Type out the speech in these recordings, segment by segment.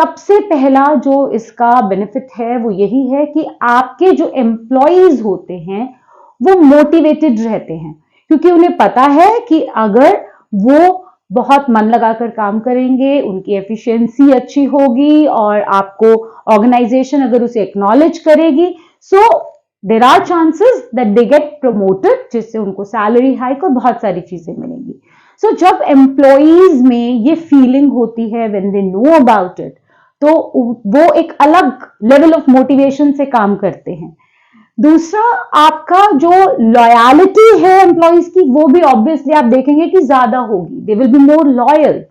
सबसे पहला जो इसका बेनिफिट है वो यही है कि आपके जो एम्प्लॉयज होते हैं वो मोटिवेटेड रहते हैं, क्योंकि उन्हें पता है कि अगर वो बहुत मन लगाकर काम करेंगे, उनकी एफिशिएंसी अच्छी होगी और आपको ऑर्गेनाइजेशन अगर उसे एक्नॉलेज करेगी, so there are chances that they get promoted, जिससे उनको सैलरी हाइक और बहुत सारी चीजें मिलेंगी। सो जब एम्प्लॉयज में ये फीलिंग होती है when they know about it, तो वो एक अलग लेवल ऑफ मोटिवेशन से काम करते हैं। दूसरा, आपका जो लॉयलिटी है एम्प्लॉयज की, वो भी ऑब्वियसली आप देखेंगे कि ज्यादा होगी। दे विल बी मोर लॉयल।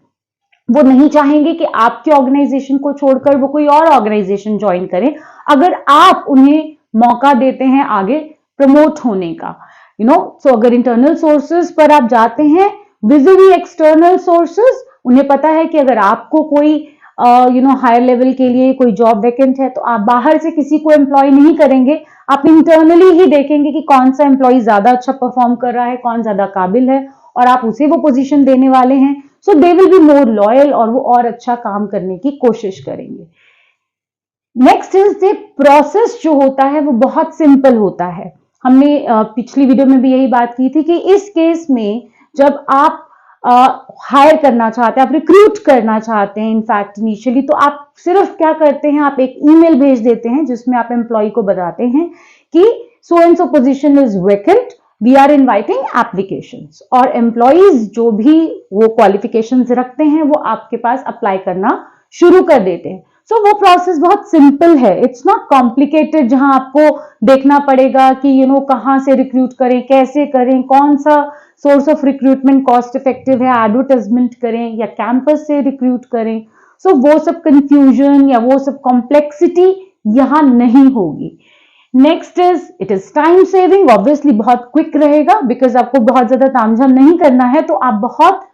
वो नहीं चाहेंगे कि आपके ऑर्गेनाइजेशन को छोड़कर वो कोई और ऑर्गेनाइजेशन ज्वाइन करें, अगर आप उन्हें मौका देते हैं आगे प्रमोट होने का। सो अगर इंटरनल सोर्सेज पर आप जाते हैं विज़िवी एक्सटर्नल सोर्सेज, उन्हें पता है कि अगर आपको कोई हायर लेवल के लिए कोई जॉब वैकेंट है तो आप बाहर से किसी को एम्प्लॉय नहीं करेंगे, आप इंटरनली ही देखेंगे कि कौन सा एम्प्लॉय ज्यादा अच्छा परफॉर्म कर रहा है, कौन ज्यादा काबिल है, और आप उसे वो पोजीशन देने वाले हैं। So they will be more loyal और वो और अच्छा काम करने की कोशिश करेंगे। नेक्स्ट इज द प्रोसेस जो होता है वो बहुत सिंपल होता है। हमने पिछली वीडियो में भी यही बात की थी कि इस केस में जब आप हायर करना चाहते हैं, आप रिक्रूट करना चाहते हैं इनफैक्ट इनिशियली, तो आप सिर्फ क्या करते हैं, आप एक ईमेल भेज देते हैं जिसमें आप एम्प्लॉय को बताते हैं कि so and so position is vacant, we are inviting applications, और एम्प्लॉयज जो भी वो क्वालिफिकेशंस रखते हैं वो आपके पास अप्लाई करना शुरू कर देते हैं। सो वो प्रोसेस बहुत सिंपल है, इट्स नॉट कॉम्प्लिकेटेड, जहां आपको देखना पड़ेगा कि कहां से रिक्रूट करें, कैसे करें, कौन सा source of recruitment cost effective है, एडवर्टाइजमेंट करें या कैंपस से रिक्रूट करें। सो वो सब कंफ्यूजन या वो सब कॉम्प्लेक्सिटी यहां नहीं होगी। Next is it is time saving, obviously बहुत क्विक रहेगा बिकॉज आपको बहुत ज्यादा तामझाम नहीं करना है, तो आप बहुत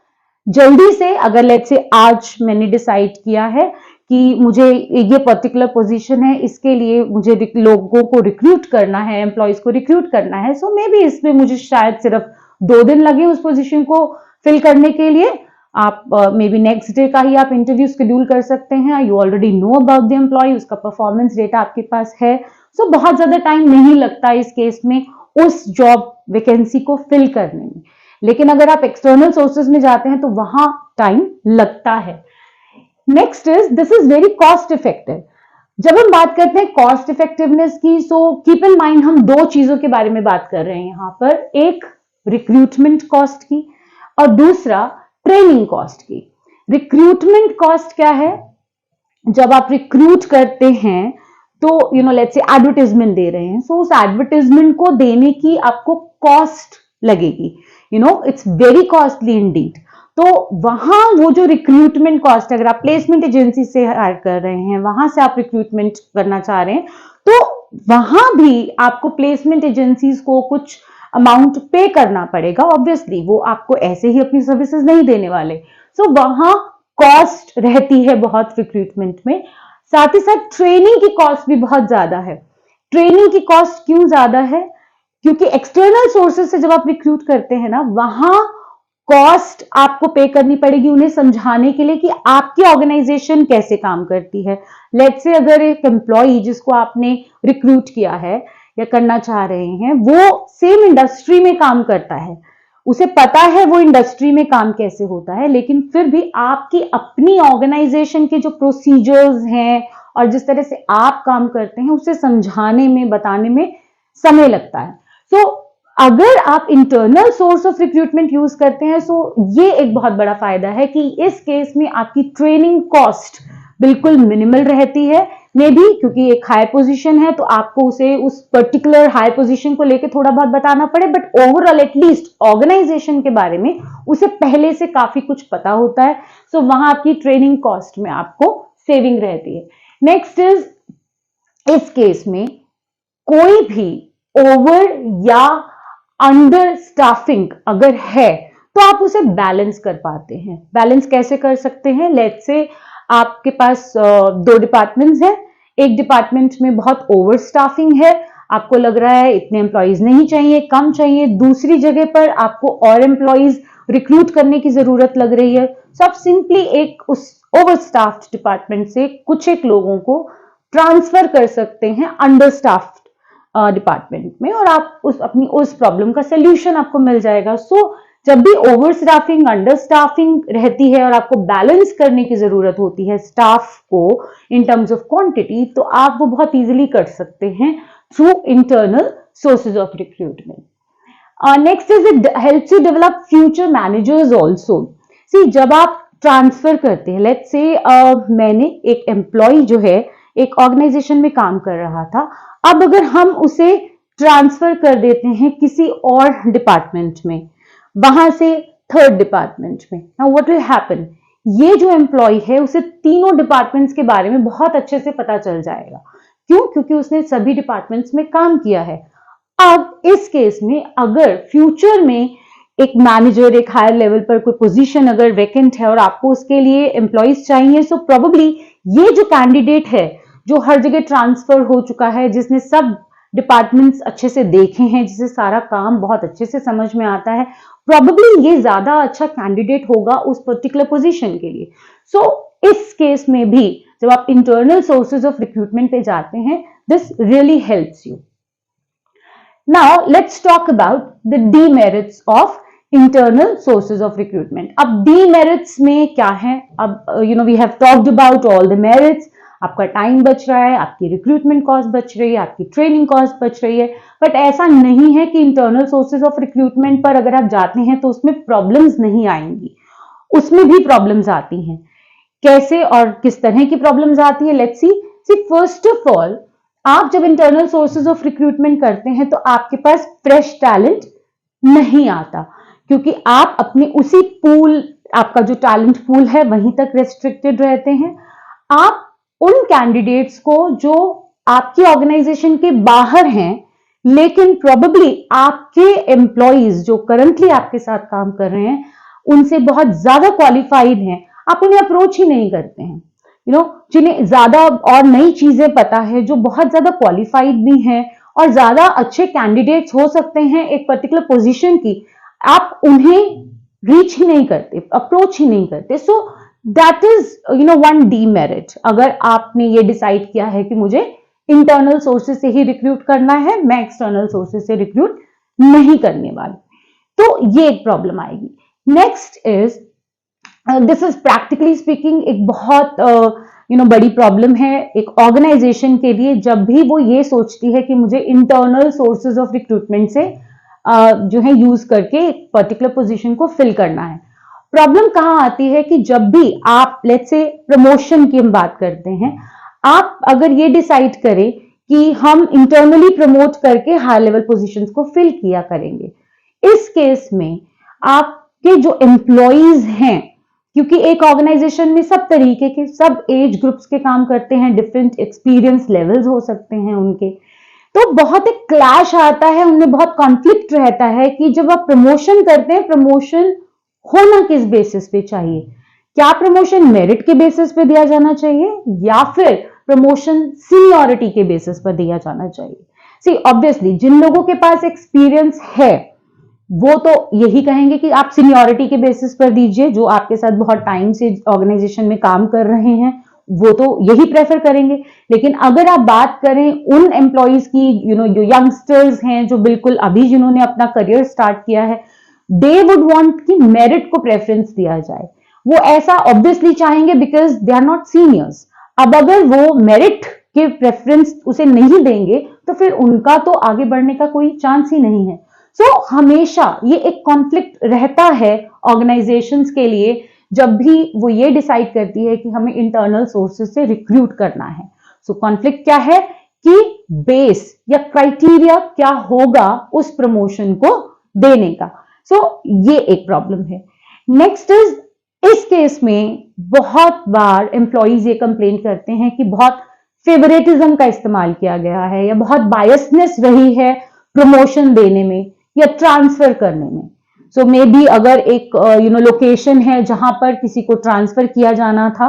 जल्दी से, अगर लेट्स से आज मैंने डिसाइड किया है कि मुझे ये पर्टिकुलर पोजीशन है, इसके लिए मुझे लोगों को रिक्रूट करना है, एम्प्लॉयज को रिक्रूट करना है, सो मे बी इसमें मुझे शायद सिर्फ 2 दिन लगे उस पोजीशन को फिल करने के लिए। आप मे बी नेक्स्ट डे का ही आप इंटरव्यू शेड्यूल कर सकते हैं, you already know about the employee, उसका परफॉर्मेंस डेटा आपके पास है, सो बहुत ज्यादा टाइम नहीं लगता इस केस में उस जॉब वैकेंसी को फिल करने में। लेकिन अगर आप एक्सटर्नल सोर्सेज में जाते हैं तो वहां टाइम लगता है। Next is this is very cost effective. जब हम बात करते हैं कॉस्ट इफेक्टिवनेस की, सो कीप इन माइंड हम 2 चीजों के बारे में बात कर रहे हैं यहां पर, एक रिक्रूटमेंट कॉस्ट की और दूसरा ट्रेनिंग कॉस्ट की। रिक्रूटमेंट कॉस्ट क्या है, जब आप रिक्रूट करते हैं तो लेट्स से एडवर्टाइजमेंट दे रहे हैं, सो उस एडवर्टाइजमेंट को देने की आपको कॉस्ट लगेगी, इट्स वेरी कॉस्टली इंडीड। तो वहां वो जो रिक्रूटमेंट कॉस्ट, अगर आप प्लेसमेंट एजेंसी से हायर कर रहे हैं, वहां से आप रिक्रूटमेंट करना चाह रहे हैं, तो वहां भी आपको प्लेसमेंट एजेंसीज को कुछ अमाउंट पे करना पड़ेगा। ऑब्वियसली वो आपको ऐसे ही अपनी सर्विसेज नहीं देने वाले, सो वहां कॉस्ट रहती है बहुत रिक्रूटमेंट में। साथ ही साथ ट्रेनिंग की कॉस्ट भी बहुत ज्यादा है। ट्रेनिंग की कॉस्ट क्यों ज्यादा है, क्योंकि एक्सटर्नल सोर्सेज से जब आप रिक्रूट करते हैं ना, वहां कॉस्ट आपको पे करनी पड़ेगी उन्हें समझाने के लिए कि आपकी ऑर्गेनाइजेशन कैसे काम करती है। लेट्स से अगर एक एम्प्लॉय जिसको आपने रिक्रूट किया है या करना चाह रहे हैं, वो सेम इंडस्ट्री में काम करता है, उसे पता है वो इंडस्ट्री में काम कैसे होता है, लेकिन फिर भी आपकी अपनी ऑर्गेनाइजेशन के जो प्रोसीजर्स हैं और जिस तरह से आप काम करते हैं उसे समझाने में, बताने में समय लगता है। सो अगर आप internal source of recruitment use करते हैं, सो ये एक बहुत बड़ा फायदा है कि इस केस में आपकी ट्रेनिंग कॉस्ट बिल्कुल मिनिमल रहती है। मे बी क्योंकि एक हाई पोजीशन है तो आपको उसे उस पर्टिकुलर हाई पोजीशन को लेकर थोड़ा बहुत बताना पड़े, बट ओवरऑल एटलीस्ट ऑर्गेनाइजेशन के बारे में उसे पहले से काफी कुछ पता होता है। सो वहां आपकी ट्रेनिंग कॉस्ट में आपको सेविंग रहती है। नेक्स्ट इज, इस केस में कोई भी ओवर या अंडर स्टाफिंग अगर है तो आप उसे बैलेंस कर पाते हैं। बैलेंस कैसे कर सकते हैं, लेट्स से आपके पास 2 डिपार्टमेंट्स हैं, एक डिपार्टमेंट में बहुत ओवर स्टाफिंग है, आपको लग रहा है इतने एम्प्लॉयज नहीं चाहिए, कम चाहिए, दूसरी जगह पर आपको और एम्प्लॉयज रिक्रूट करने की जरूरत लग रही है, सो आप सिंपली एक उस ओवर स्टाफ्ड डिपार्टमेंट से कुछ एक लोगों को ट्रांसफर कर सकते हैं अंडर स्टाफ्ड डिपार्टमेंट में, और आप उस प्रॉब्लम का सोल्यूशन आपको मिल जाएगा। सो जब भी ओवर स्टाफिंग, अंडर स्टाफिंग रहती है और आपको बैलेंस करने की जरूरत होती है स्टाफ को इन टर्म्स ऑफ क्वांटिटी, तो आप वो बहुत इजीली कर सकते हैं through internal sources of recruitment. Next is it helps you develop future managers also. See जब आप ट्रांसफर करते हैं, लेट्स से मैंने एक एम्प्लॉय जो है एक ऑर्गेनाइजेशन में काम कर रहा था, अब अगर हम उसे ट्रांसफर कर देते हैं किसी और डिपार्टमेंट में, वहां से थर्ड डिपार्टमेंट में, नाउ व्हाट विल हैपन, ये जो एम्प्लॉय है उसे तीनों डिपार्टमेंट्स के बारे में बहुत अच्छे से पता चल जाएगा। क्यों? क्योंकि उसने सभी डिपार्टमेंट्स में काम किया है। अब इस केस में अगर फ्यूचर में एक मैनेजर, एक हायर लेवल पर कोई पोजीशन अगर वैकेंट है और आपको उसके लिए एम्प्लॉयज चाहिए, सो प्रोबेबली ये जो कैंडिडेट है जो हर जगह ट्रांसफर हो चुका है, जिसने सब डिपार्टमेंट्स अच्छे से देखे हैं, जिसे सारा काम बहुत अच्छे से समझ में आता है, प्रोबेबली ये ज्यादा अच्छा कैंडिडेट होगा उस पर्टिकुलर पोजीशन के लिए। सो इस केस में भी जब आप इंटरनल सोर्सेज ऑफ रिक्रूटमेंट पे जाते हैं, this really helps you. Now let's talk about the demerits of internal sources of recruitment. अब डीमेरिट्स में क्या है? अब we have talked about all the merits. आपका टाइम बच रहा है, आपकी रिक्रूटमेंट कॉस्ट बच रही है, आपकी ट्रेनिंग कॉस्ट बच रही है, बट ऐसा नहीं है कि इंटरनल सोर्सेज ऑफ रिक्रूटमेंट पर अगर आप जाते हैं तो उसमें प्रॉब्लम्स नहीं आएंगी, उसमें भी प्रॉब्लम्स आती हैं। कैसे और किस तरह की प्रॉब्लम्स आती है? Let's see first of all, आप जब इंटरनल सोर्सेज ऑफ रिक्रूटमेंट करते हैं तो आपके पास फ्रेश टैलेंट नहीं आता, क्योंकि आप अपने उसी पूल, आपका जो टैलेंट पूल है वहीं तक रेस्ट्रिक्टेड रहते हैं। आप उन कैंडिडेट्स को जो आपकी ऑर्गेनाइजेशन के बाहर हैं, लेकिन प्रोबेबली आपके एम्प्लॉइज जो करंटली आपके साथ काम कर रहे हैं उनसे बहुत ज्यादा क्वालिफाइड हैं, आप उन्हें अप्रोच ही नहीं करते हैं। जिन्हें ज्यादा और नई चीजें पता है, जो बहुत ज्यादा क्वालिफाइड भी हैं और ज्यादा अच्छे कैंडिडेट्स हो सकते हैं एक पर्टिकुलर पोजीशन की, आप उन्हें रीच ही नहीं करते, अप्रोच ही नहीं करते। So that is one demerit. अगर आपने ये डिसाइड किया है कि मुझे इंटरनल सोर्सेज से ही रिक्रूट करना है, मैं एक्सटर्नल सोर्सेज से रिक्रूट नहीं करने वाली, तो ये एक प्रॉब्लम आएगी। Next is, this is practically speaking एक बहुत बड़ी प्रॉब्लम है एक ऑर्गेनाइजेशन के लिए, जब भी वो ये सोचती है कि मुझे इंटरनल सोर्सेज ऑफ रिक्रूटमेंट से जो है यूज करके एक पर्टिकुलर पोजीशन को फिल करना है। प्रॉब्लम कहां आती है कि जब भी आप लेट्स से प्रमोशन की हम बात करते हैं, आप अगर ये डिसाइड करें कि हम इंटरनली प्रमोट करके हाई लेवल पोजीशंस को फिल किया करेंगे, इस केस में आपके जो एम्प्लॉइज हैं, क्योंकि एक ऑर्गेनाइजेशन में सब तरीके के, सब एज ग्रुप्स के काम करते हैं, डिफरेंट एक्सपीरियंस लेवल्स हो सकते हैं उनके, तो बहुत एक क्लैश आता है, उनमें बहुत कॉन्फ्लिक्ट रहता है कि जब आप प्रमोशन करते हैं, प्रमोशन होना किस बेसिस पे चाहिए? क्या प्रमोशन मेरिट के बेसिस पे दिया जाना चाहिए या फिर प्रमोशन सीनियरिटी के बेसिस पर दिया जाना चाहिए? सी ऑब्वियसली जिन लोगों के पास एक्सपीरियंस है वो तो यही कहेंगे कि आप सीनियरिटी के बेसिस पर दीजिए, जो आपके साथ बहुत टाइम से ऑर्गेनाइजेशन में काम कर रहे हैं वो तो यही प्रेफर करेंगे। लेकिन अगर आप बात करें उन एम्प्लॉइज की, जो यंगस्टर्स हैं, जो बिल्कुल अभी जिन्होंने अपना करियर स्टार्ट किया है, दे वुड वांट कि मेरिट को प्रेफरेंस दिया जाए। वो ऐसा ऑब्वियसली चाहेंगे because they are not seniors. अब अगर वो मेरिट के प्रेफरेंस उसे नहीं देंगे तो फिर उनका तो आगे बढ़ने का कोई चांस ही नहीं है। सो हमेशा ये एक कॉन्फ्लिक्ट रहता है ऑर्गेनाइजेशंस के लिए जब भी वो ये डिसाइड करती है कि हमें इंटरनल सोर्सेज से रिक्रूट करना है। सो कॉन्फ्लिक्ट क्या है कि बेस या क्राइटेरिया क्या होगा उस प्रमोशन को देने का। सो ये एक प्रॉब्लम है। नेक्स्ट इज, इस केस में बहुत बार एम्प्लॉइज ये कंप्लेन करते हैं कि बहुत फेवरेटिज्म का इस्तेमाल किया गया है या बहुत बायसनेस रही है प्रमोशन देने में या ट्रांसफर करने में। सो मे बी अगर एक लोकेशन है जहां पर किसी को ट्रांसफर किया जाना था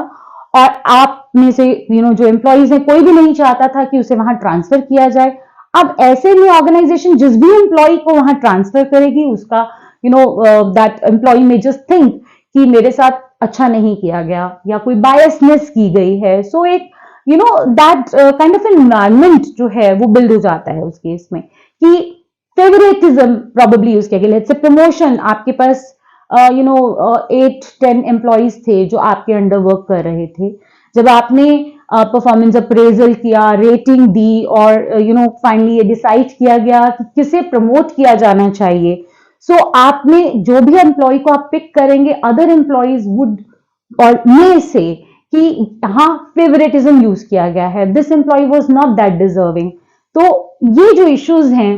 और आप में से जो एम्प्लॉइज हैं कोई भी नहीं चाहता था कि उसे वहां ट्रांसफर किया जाए। अब ऐसे में ऑर्गेनाइजेशन जिस भी एम्प्लॉय को वहां ट्रांसफर करेगी उसका दैट एम्प्लॉय में जस्ट थिंक कि मेरे साथ अच्छा नहीं किया गया या कोई बायसनेस की गई है, सो एक दैट काइंड ऑफ एनवायरमेंट जो है वो बिल्ड हो जाता है उस केस में कि फेवरेटिज्म प्रॉबेबली यूज किया गया। लेट्स से प्रमोशन, आपके पास 8-10 एम्प्लॉइज थे जो आपके अंडर वर्क कर रहे थे, जब आपने परफॉर्मेंस अप्रेजल किया, रेटिंग दी और फाइनली ये डिसाइड किया गया कि किसे प्रमोट किया जाना चाहिए, सो आपने जो भी एम्प्लॉय को आप पिक करेंगे, अदर एम्प्लॉयज वुड और मे से कि हाँ फेवरेटिज्म यूज किया गया है, this employee was not that deserving. तो ये जो इश्यूज हैं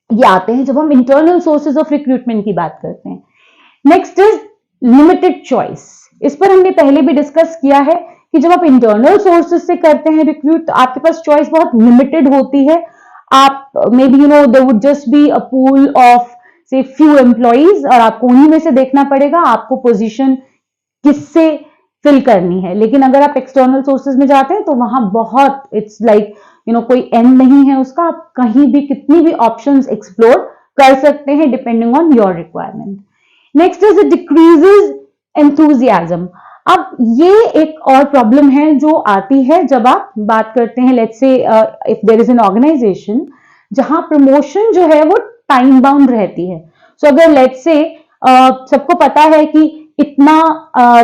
ये आते हैं जब हम इंटरनल सोर्सेज ऑफ रिक्रूटमेंट की बात करते हैं। Next is limited choice. इस पर हमने पहले भी डिस्कस किया है कि जब आप इंटरनल सोर्सेज से करते हैं रिक्रूट तो आपके पास चॉइस बहुत लिमिटेड होती है। आप maybe there would just be a pool of say few employees और आपको उन्हीं में से देखना पड़ेगा आपको पोजीशन किससे फिल करनी है। लेकिन अगर आप एक्सटर्नल सोर्सेज में जाते हैं तो वहां बहुत इट्स लाइक कोई एंड नहीं है उसका, आप कहीं भी कितनी भी ऑप्शंस एक्सप्लोर कर सकते हैं depending on your requirement. Next is it decreases enthusiasm. अब ये एक और प्रॉब्लम है जो आती है जब आप बात करते हैं let's say if there is an organization जहां प्रमोशन जो है वो टाइम बाउंड रहती है। सो अगर लेट्स से सबको पता है कि इतना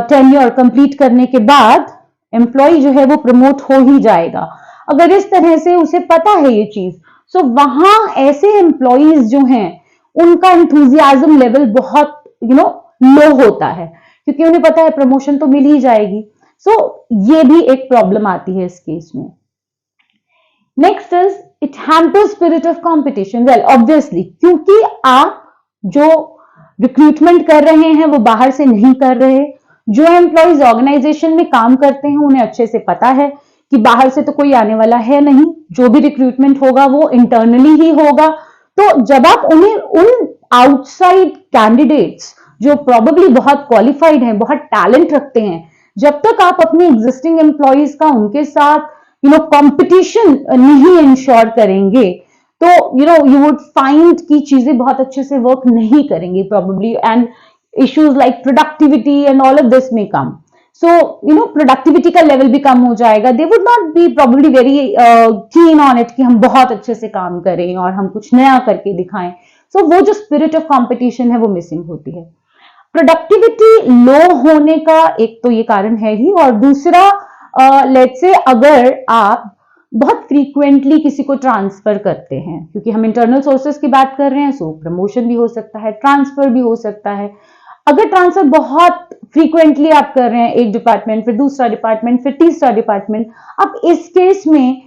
टेन्योर कंप्लीट करने के बाद एम्प्लॉय जो है वो प्रमोट हो ही जाएगा, अगर इस तरह से उसे पता है ये चीज, सो वहां ऐसे एम्प्लॉयज जो हैं उनका एंथुजियाज्म लेवल बहुत लो होता है क्योंकि उन्हें पता है प्रमोशन तो मिल ही जाएगी। सो ये भी एक प्रॉब्लम आती है इस केस में। Next is it hampers spirit of competition. Well obviously क्योंकि आप जो रिक्रूटमेंट कर रहे हैं वो बाहर से नहीं कर रहे, जो एम्प्लॉयज ऑर्गेनाइजेशन में काम करते हैं उन्हें अच्छे से पता है कि बाहर से तो कोई आने वाला है नहीं, जो भी रिक्रूटमेंट होगा वो इंटरनली ही होगा। तो जब आप उन्हें उन आउटसाइड कैंडिडेट्स जो प्रोबेबली बहुत क्वालिफाइड हैं, बहुत टैलेंट रखते हैं, जब तक आप अपने एग्जिस्टिंग एम्प्लॉयज का उनके साथ कंपटीशन नहीं इंश्योर करेंगे तो यू वुड फाइंड कि चीजें बहुत अच्छे से वर्क नहीं करेंगी probably, and issues like productivity and all of this में कम। सो प्रोडक्टिविटी का लेवल भी कम हो जाएगा। They would not be probably very keen on it कि हम बहुत अच्छे से काम करें और हम कुछ नया करके दिखाएं। सो वो जो स्पिरिट ऑफ कंपटीशन है वो मिसिंग होती है। प्रोडक्टिविटी लो होने का एक तो ये कारण है ही, और दूसरा लेट्स से अगर आप बहुत फ्रीक्वेंटली किसी को ट्रांसफर करते हैं, क्योंकि हम इंटरनल सोर्सेज की बात कर रहे हैं, सो प्रमोशन भी हो सकता है, ट्रांसफर भी हो सकता है। अगर ट्रांसफर बहुत फ्रीक्वेंटली आप कर रहे हैं, एक डिपार्टमेंट फिर दूसरा डिपार्टमेंट फिर तीसरा डिपार्टमेंट, अब इस केस में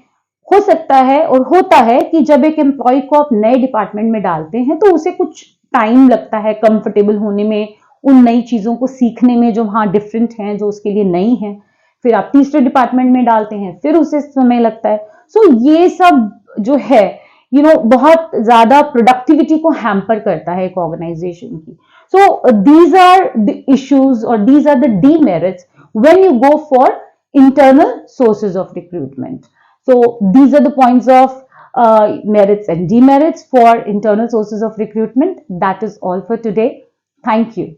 हो सकता है और होता है कि जब एक एम्प्लॉय को आप नए डिपार्टमेंट में डालते हैं तो उसे कुछ टाइम लगता है कंफर्टेबल होने में, उन नई चीजों को सीखने में जो वहां डिफरेंट हैं, जो उसके लिए नई है। फिर आप तीसरे डिपार्टमेंट में डालते हैं, फिर उसे समय लगता है। सो ये सब जो है बहुत ज्यादा प्रोडक्टिविटी को हैम्पर करता है एक ऑर्गेनाइजेशन की। So these are the issues और these are the demerits when you go for internal sources of recruitment. So these are the points of merits and demerits for internal sources of recruitment. That is all for today. Thank you.